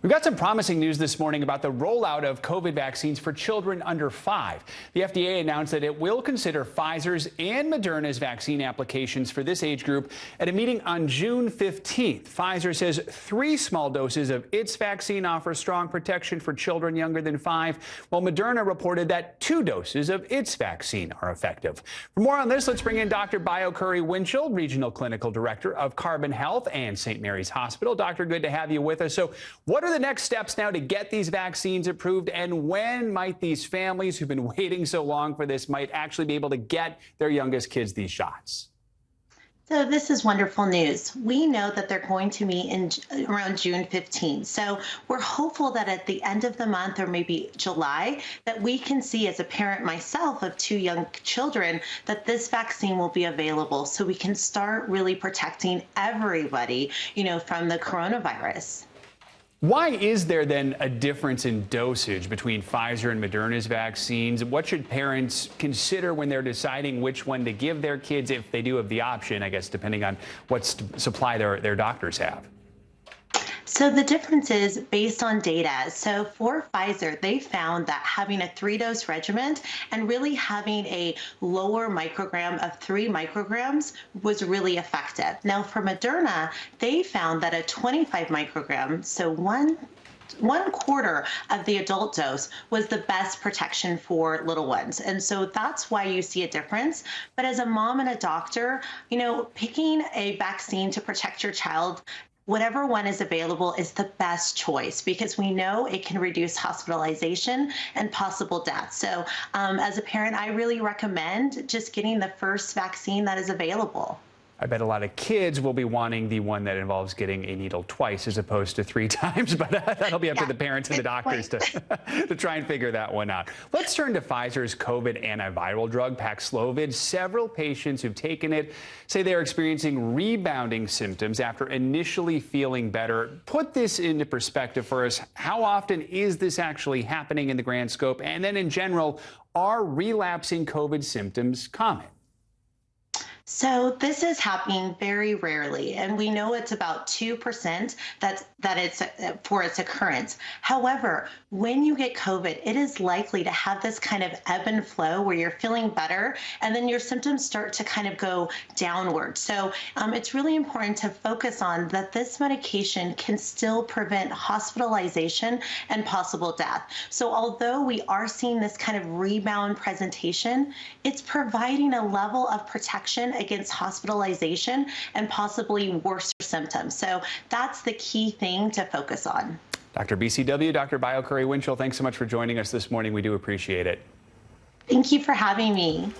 We've got some promising news this morning about the rollout of COVID vaccines for children under 5. The FDA announced that it will consider Pfizer's and Moderna's vaccine applications for this age group at a meeting on June 15th. Pfizer says 3 small doses of its vaccine offer strong protection for children younger than 5, while Moderna reported that 2 doses of its vaccine are effective. For more on this, let's bring in Dr. Curry-Winchell, Regional Clinical Director of Carbon Health and St. Mary's Hospital. Doctor, good to have you with us. So what are the next steps now to get these vaccines approved, and when might these families who've been waiting so long for this might actually be able to get their youngest kids these shots? So this is wonderful news. We know that they're going to meet in around June 15th. So we're hopeful that at the end of the month or maybe July that we can see, as a parent myself of 2 young children, that this vaccine will be available so we can start really protecting everybody, from the coronavirus. Why is there then a difference in dosage between Pfizer and Moderna's vaccines? What should parents consider when they're deciding which one to give their kids, if they do have the option, I guess, depending on what supply their doctors have? So the difference is based on data. So for Pfizer, they found that having a 3-dose regimen and really having a lower microgram of 3 micrograms was really effective. Now for Moderna, they found that a 25 microgram, so one quarter of the adult dose, was the best protection for little ones. And so that's why you see a difference. But as a mom and a doctor, picking a vaccine to protect your child, whatever one is available, is the best choice because we know it can reduce hospitalization and possible death. So as a parent, I really recommend just getting the first vaccine that is available. I bet a lot of kids will be wanting the one that involves getting a needle twice as opposed to 3 times, but that'll be up to the parents and the doctors to try and figure that one out. Let's turn to Pfizer's COVID antiviral drug, Paxlovid. Several patients who've taken it say they're experiencing rebounding symptoms after initially feeling better. Put this into perspective for us. How often is this actually happening in the grand scope? And then in general, are relapsing COVID symptoms common? So this is happening very rarely, and we know it's about 2% that it's for its occurrence. However, when you get COVID, it is likely to have this kind of ebb and flow where you're feeling better and then your symptoms start to kind of go downward. So it's really important to focus on that this medication can still prevent hospitalization and possible death. So although we are seeing this kind of rebound presentation, it's providing a level of protection against hospitalization and possibly worse symptoms. So that's the key thing to focus on. Dr. BCW, Dr. Curry-Winchell, thanks so much for joining us this morning. We do appreciate it. Thank you for having me.